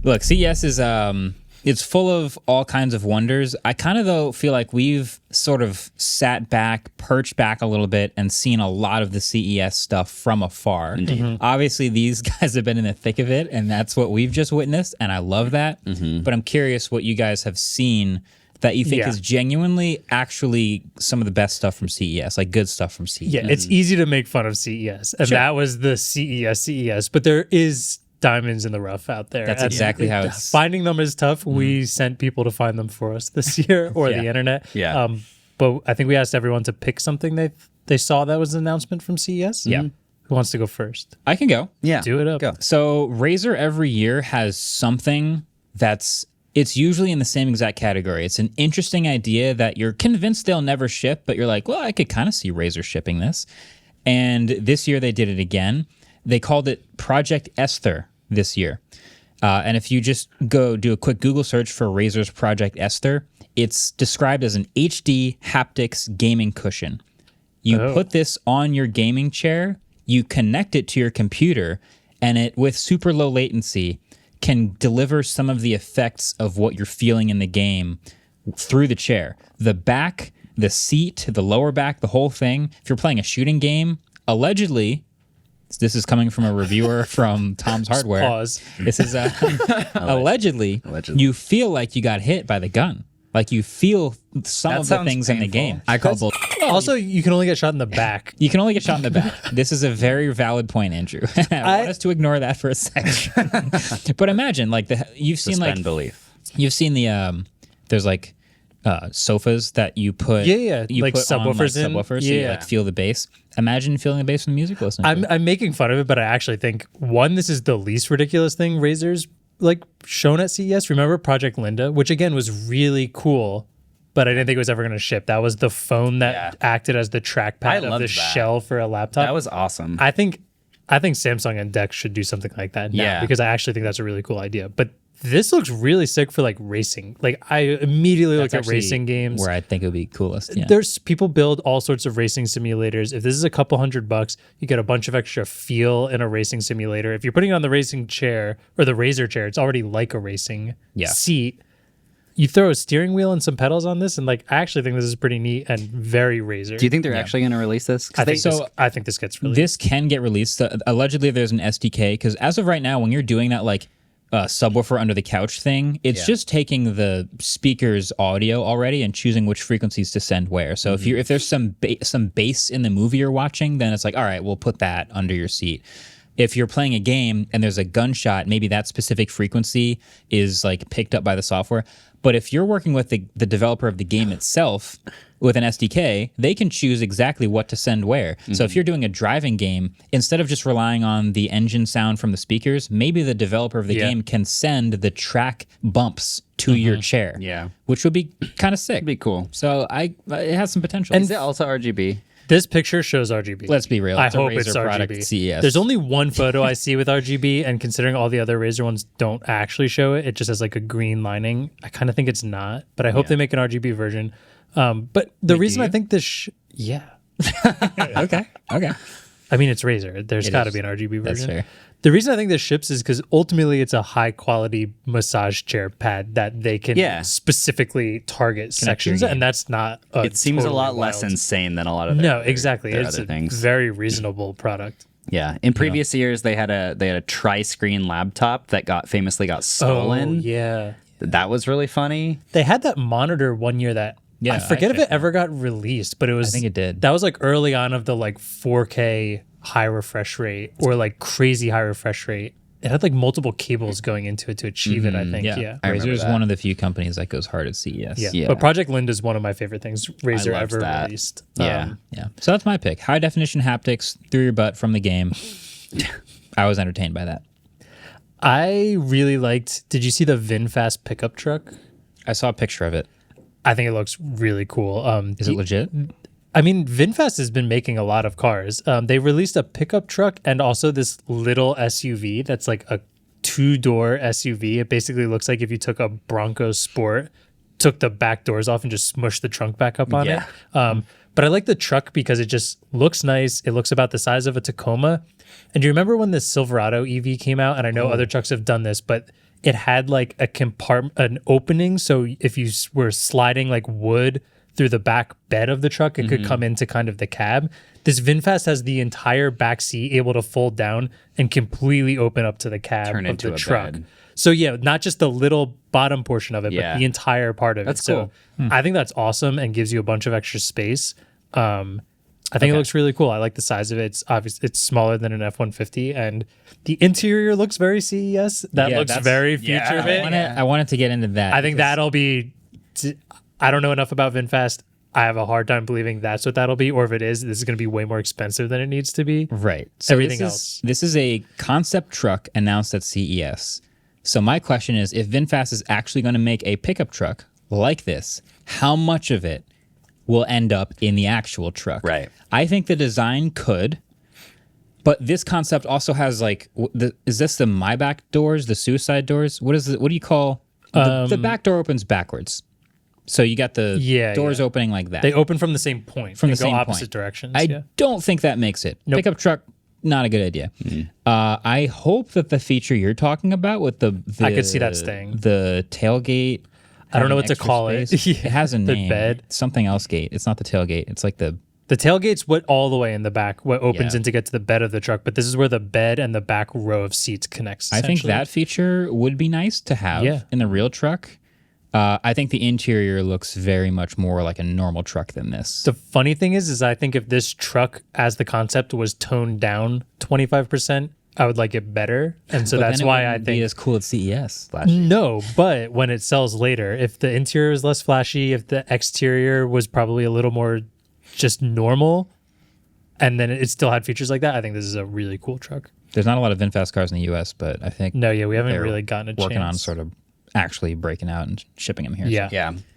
Look, CES is it's full of all kinds of wonders. I kind of though feel like we've sort of sat back, perched back a little bit, and seen a lot of the CES stuff from afar. Obviously, these guys have been in the thick of it, and that's what we've just witnessed, and I love that. But I'm curious what you guys have seen that you think is genuinely actually some of the best stuff from CES, like good stuff from CES. Yeah, it's easy to make fun of CES, and that was the CES, but there is diamonds in the rough out there. That's exactly how it's... Finding them is tough. We sent people to find them for us this year, or the internet. Yeah. But I think we asked everyone to pick something they saw that was an announcement from CES. Yeah. Who wants to go first? I can go. Yeah. Do it up. Go. So Razer every year has something it's usually in the same exact category. It's an interesting idea that you're convinced they'll never ship, but you're like, well, I could kind of see Razer shipping this. And this year they did it again. They called it Project Esther this year. And if you just go do a quick Google search for Razer's Project Esther, it's described as an HD haptics gaming cushion. You put this on your gaming chair, you connect it to your computer, and it, with super low latency, can deliver some of the effects of what you're feeling in the game through the chair. The back, the seat, the lower back, the whole thing. If you're playing a shooting game, allegedly... This is coming from a reviewer from Tom's Hardware. Pause. This is allegedly, you feel like you got hit by the gun. Like you feel some of the things in the game. I call bull. Also, you can only get shot in the back. You can only get shot in the back. This is a very valid point, Andrew. I want us to ignore that for a second. But imagine, like you've seen Suspend belief. You've seen the there's like sofas that you put like put subwoofers on, like, subwoofers so you like feel the bass. Imagine feeling the bass from the music listening. I'm making fun of it, but I actually think this is the least ridiculous thing Razer's like shown at CES. Remember Project Linda, which again was really cool, but I didn't think it was ever going to ship. That was the phone that acted as the trackpad of the shell for a laptop. That was awesome. I think Samsung and Dex should do something like that now because I actually think that's a really cool idea. But this looks really sick for like racing. Like I immediately look at racing games where I think it would be coolest. Yeah. There's people build all sorts of racing simulators. If this is a couple $100, you get a bunch of extra feel in a racing simulator. If you're putting it on the racing chair or the Razer chair, it's already like a racing seat. You throw a steering wheel and some pedals on this, and like I actually think this is pretty neat and very Razer. Do you think they're actually going to release this? I think this gets released. This can get released. Allegedly, there's an SDK because as of right now, when you're doing that like subwoofer under the couch thing, it's just taking the speaker's audio already and choosing which frequencies to send where. So if there's some bass in the movie you're watching, then it's like, all right, we'll put that under your seat. If you're playing a game and there's a gunshot, maybe that specific frequency is like picked up by the software. But if you're working with the developer of the game itself with an SDK, they can choose exactly what to send where. So if you're doing a driving game, instead of just relying on the engine sound from the speakers, maybe the developer of the game can send the track bumps to your chair. Yeah. Which would be kind of sick. It'd be cool. So it has some potential. And is it also RGB? This picture shows RGB. Let's be real. I hope it's product RGB. CES. There's only one photo I see with RGB, and considering all the other Razer ones don't actually show it, it just has like a green lining. I kind of think it's not, but I hope they make an RGB version. But the reason I think this... Okay. I mean, it's Razer. There's got to be an RGB version. That's fair. The reason I think this ships is because ultimately it's a high quality massage chair pad that they can specifically target sections, and that's not. It seems a lot less insane than a lot of their, exactly. Their It's other a things. very reasonable product. Yeah. In previous years, they had a tri-screen laptop that famously got stolen. Oh, yeah. That was really funny. They had that monitor one year that I forget if it ever got released, but it was. I think it did. That was like early on of the like 4K high refresh rate or like crazy high refresh rate. It had like multiple cables going into it to achieve it, I think. Yeah. Razer is one of the few companies that goes hard at CES. Yeah. But Project Linda is one of my favorite things Razer ever released. Yeah. So that's my pick. High definition haptics through your butt from the game. I was entertained by that. I really liked, did you see the Vinfast pickup truck? I saw a picture of it. I think it looks really cool. Is it legit? I mean, Vinfast has been making a lot of cars. They released a pickup truck and also this little SUV that's like a 2-door SUV. It basically looks like if you took a Bronco Sport, took the back doors off and just smushed the trunk back up on it. But I like the truck because it just looks nice. It looks about the size of a Tacoma. And do you remember when the Silverado EV came out? And I know other trucks have done this, but it had like a an opening. So if you were sliding like wood through the back bed of the truck, it could come into kind of the cab. This VinFast has the entire back seat able to fold down and completely open up to the cab Turn of into the a truck. bed. So yeah, not just the little bottom portion of it, Yeah. but the entire part of That's it. So I think that's awesome and gives you a bunch of extra space. I think it looks really cool. I like the size of it. It's obvious. It's smaller than an F-150, and the interior looks very CES. That Yeah, looks that's- very future fit. I wanted to get into that. I think because that'll be. I don't know enough about VinFast. I have a hard time believing that's what that'll be, or if it is, this is going to be way more expensive than it needs to be. right. So Everything this is a concept truck announced at CES. So my question is, if VinFast is actually going to make a pickup truck like this, how much of it will end up in the actual truck? Right. I think the design could, but this concept also has like, is this the my back doors, the suicide doors? What is it? What do you call the back door opens backwards? So you got the doors opening like that. They open from the same point. From They the go same opposite point. directions. I don't think that makes it. Nope. Pickup truck, not a good idea. I hope that the feature you're talking about with the I could see that staying. The tailgate. I don't know having what to extra call it. space. It has a The name. bed. Something else gate. It's not the tailgate. It's like the tailgate's what all the way in the back, what opens Yeah. in to get to the bed of the truck. But this is where the bed and the back row of seats connects. I think essentially. that feature would be nice to have in the real truck. I think the interior looks very much more like a normal truck than this. The funny thing is I think if this truck as the concept was toned down 25%, I would like it better. And so But that's then it why I wouldn't be think as cool at CES. no, but when it sells later, if the interior is less flashy, if the exterior was probably a little more just normal, and then it still had features like that, I think this is a really cool truck. There's not a lot of VinFast cars in the US, but I think We haven't they're really gotten a chance. working on sort of actually breaking out and shipping them here. Yeah.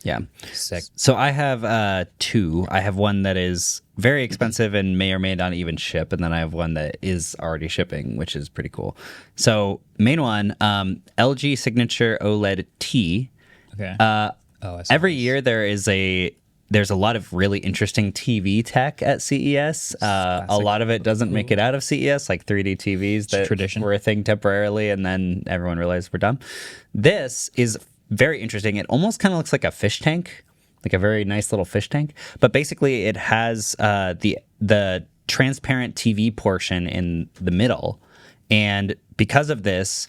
Yeah. Sick. So I have two. I have one that is very expensive and may or may not even ship, and then I have one that is already shipping, which is pretty cool. So main one, LG Signature OLED T. Okay. I see. Every year there's a lot of really interesting TV tech at CES. A lot of it doesn't make it out of CES, like 3D TVs that tradition. were a thing temporarily, and then everyone realized we're dumb. This is very interesting. It almost kind of looks like a fish tank, like a very nice little fish tank. But basically, it has the transparent TV portion in the middle, and because of this,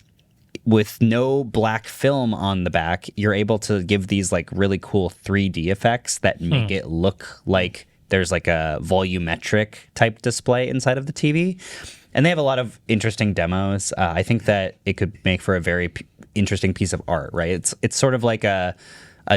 with no black film on the back, you're able to give these like really cool 3D effects that make it look like there's like a volumetric type display inside of the TV. And they have a lot of interesting demos. I think that it could make for a very interesting piece of art, right? It's sort of like a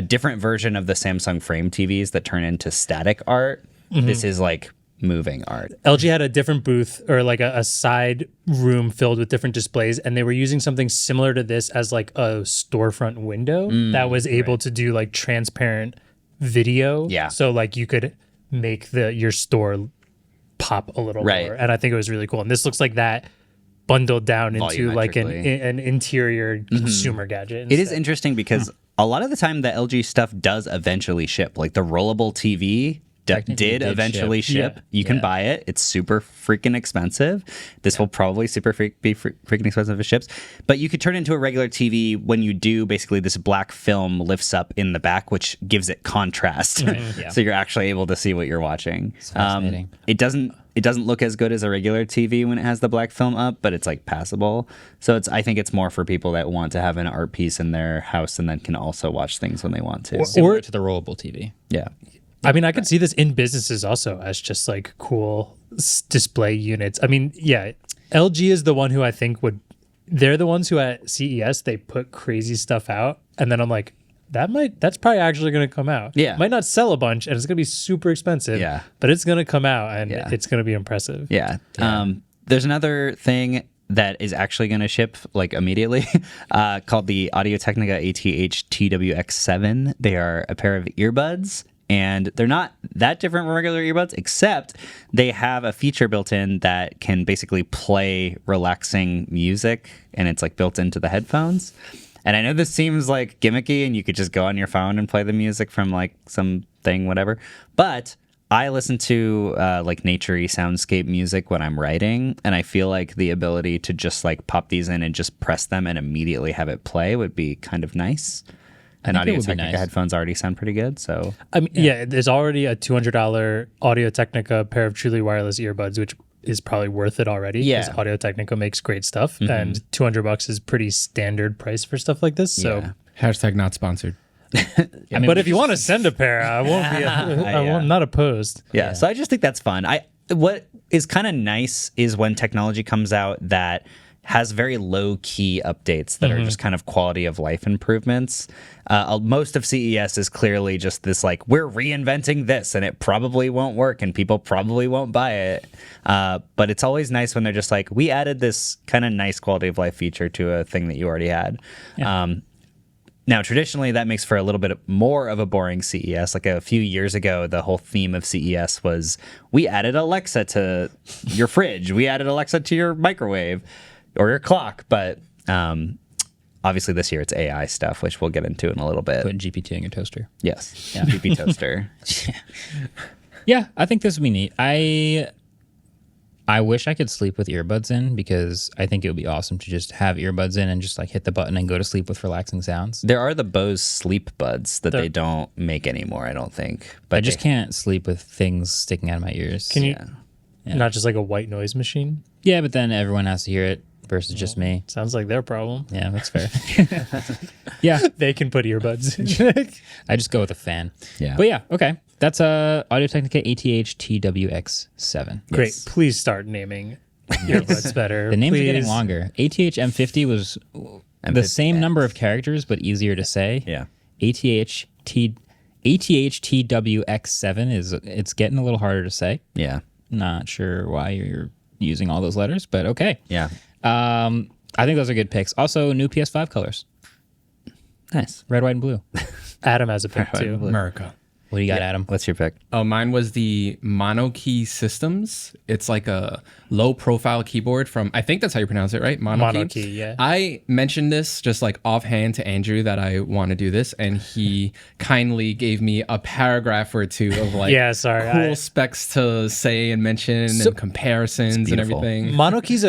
different version of the Samsung Frame TVs that turn into static art. This is like moving art. LG had a different booth or like a side room filled with different displays, and they were using something similar to this as like a storefront window that was able to do like transparent video. Yeah. So like you could make your store pop a little Right. more. And I think it was really cool. And this looks like that bundled down into like Volumetrically. an interior consumer gadget. It is interesting because a lot of the time the LG stuff does eventually ship. Like the rollable TV did eventually ship. Yeah. You can buy it. It's super freaking expensive. This will probably be freaking expensive if it ships. But you could turn it into a regular TV when you do. Basically, this black film lifts up in the back, which gives it contrast. So you're actually able to see what you're watching. It's fascinating. It doesn't look as good as a regular TV when it has the black film up, but it's like passable. So I think it's more for people that want to have an art piece in their house and then can also watch things when they want to. Similar to the rollable TV. Yeah. I mean, I could see this in businesses also as just like cool display units. I mean, yeah, LG is the one who I think they're the ones who at CES, they put crazy stuff out. And then I'm like, that's probably actually going to come out. Yeah. Might not sell a bunch and it's going to be super expensive. Yeah. But it's going to come out and Yeah. it's going to be impressive. Yeah. There's another thing that is actually going to ship like immediately called the Audio-Technica ATH TWX7. They are a pair of earbuds. And they're not that different from regular earbuds, except they have a feature built in that can basically play relaxing music, and it's like built into the headphones. And I know this seems like gimmicky, and you could just go on your phone and play the music from like something, whatever. But I listen to like naturey soundscape music when I'm writing, and I feel like the ability to just like pop these in and just press them and immediately have it play would be kind of nice. And Audio-Technica headphones already sound pretty good, so I mean, yeah, there's already a $200 Audio-Technica pair of truly wireless earbuds, which is probably worth it already. Yeah. Because Audio-Technica makes great stuff, and $200 is pretty standard price for stuff like this. So, Hashtag not sponsored. I mean, but if you want to send a pair, I won't be. I'm not opposed. yeah. So I just think that's fun. What is kind of nice is when technology comes out that has very low key updates that are just kind of quality of life improvements. Most of CES is clearly just this like, we're reinventing this and it probably won't work and people probably won't buy it. But it's always nice when they're just like, we added this kind of nice quality of life feature to a thing that you already had. Yeah. Now, traditionally, that makes for a little bit more of a boring CES. Like a few years ago, the whole theme of CES was, we added Alexa to your fridge. We added Alexa to your microwave or your clock. But obviously this year it's AI stuff, which we'll get into in a little bit. Put GPT in your toaster. Yes. Yeah. GP toaster. Yeah, I think this would be neat. I wish I could sleep with earbuds in, because I think it would be awesome to just have earbuds in and just like hit the button and go to sleep with relaxing sounds. There are the Bose sleep buds that they don't make anymore, I don't think. But I just can't sleep with things sticking out of my ears. Can you? Not just like a white noise machine. Yeah, but then everyone has to hear it versus just me. Sounds like their problem. Yeah, that's fair. Yeah, They can put earbuds in. I just go with a fan. Yeah. But yeah, okay. That's Audio-Technica ATH TWX7. Great. Yes. Please start naming earbuds better. The names are getting Please. longer. ATH M50 was the same number of characters, but easier to say. Yeah. ATH TWX7 it's getting a little harder to say. Yeah. Not sure why you're using all those letters, but okay. Yeah. I think those are good picks. Also, new PS5 colors. Nice. Red, white, and blue. Adam has a pick too. America. What do you got, Adam? What's your pick? Oh, mine was the Monokei Systems. It's like a low-profile keyboard from, I think that's how you pronounce it, right? Monokei, yeah. I mentioned this just like offhand to Andrew that I want to do this, and he kindly gave me a paragraph or two of like cool specs to say and mention and comparisons and everything. Monokei's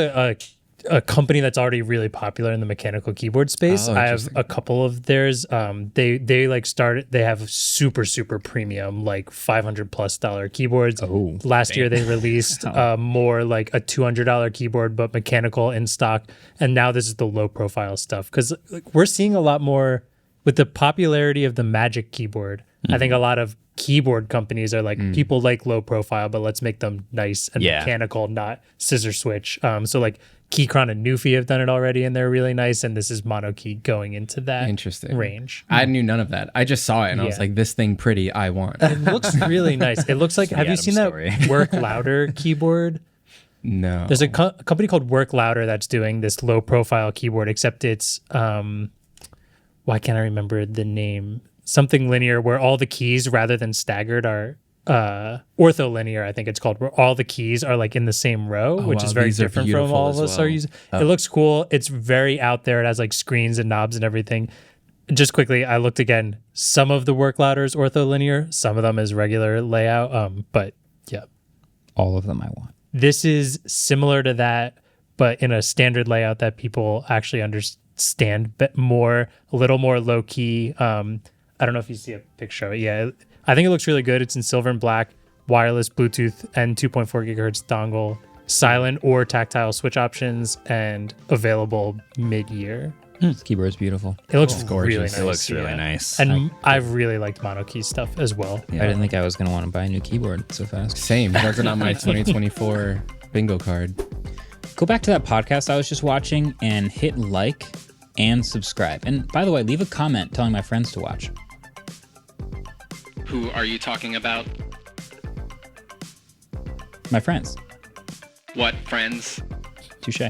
a company that's already really popular in the mechanical keyboard space. I have a couple of theirs. They like started. They have super premium like $500+ keyboards. Last year they released more like a $200 keyboard, but mechanical in stock. And now this is the low profile stuff, because like, we're seeing a lot more with the popularity of the Magic keyboard. I think a lot of keyboard companies are like, people like low profile, but let's make them nice and mechanical, not scissor switch. So like Keychron and Newfie have done it already, and they're really nice. And this is Monokei going into that range. I knew none of that. I just saw it and I was like, this thing pretty, I want. It looks really nice. It looks like, have you seen that Work Louder keyboard? No. There's a company called Work Louder that's doing this low profile keyboard, except it's, why can't I remember the name? Something linear, where all the keys rather than staggered are ortholinear, I think it's called, where all the keys are like in the same row, which is very different from all of us are using. It looks cool. It's very out there. It has like screens and knobs and everything. Just quickly, I looked again. Some of the Work Louder is ortholinear, some of them is regular layout. But yeah, all of them I want. This is similar to that, but in a standard layout that people actually understand, but a little more low key. I don't know if you see a picture of it. Yeah, I think it looks really good. It's in silver and black, wireless, Bluetooth, and 2.4 gigahertz dongle, silent or tactile switch options, and available mid-year. This keyboard's beautiful. It looks gorgeous. really nice. It looks really nice. And I've really liked Monokei stuff as well. Yeah. I didn't think I was going to want to buy a new keyboard so fast. Same. That's not my 2024 bingo card. Go back to that podcast I was just watching and hit like and subscribe. And by the way, leave a comment telling my friends to watch. Who are you talking about? My friends. What friends? Touche.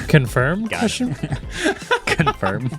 Confirm? Question? Confirm.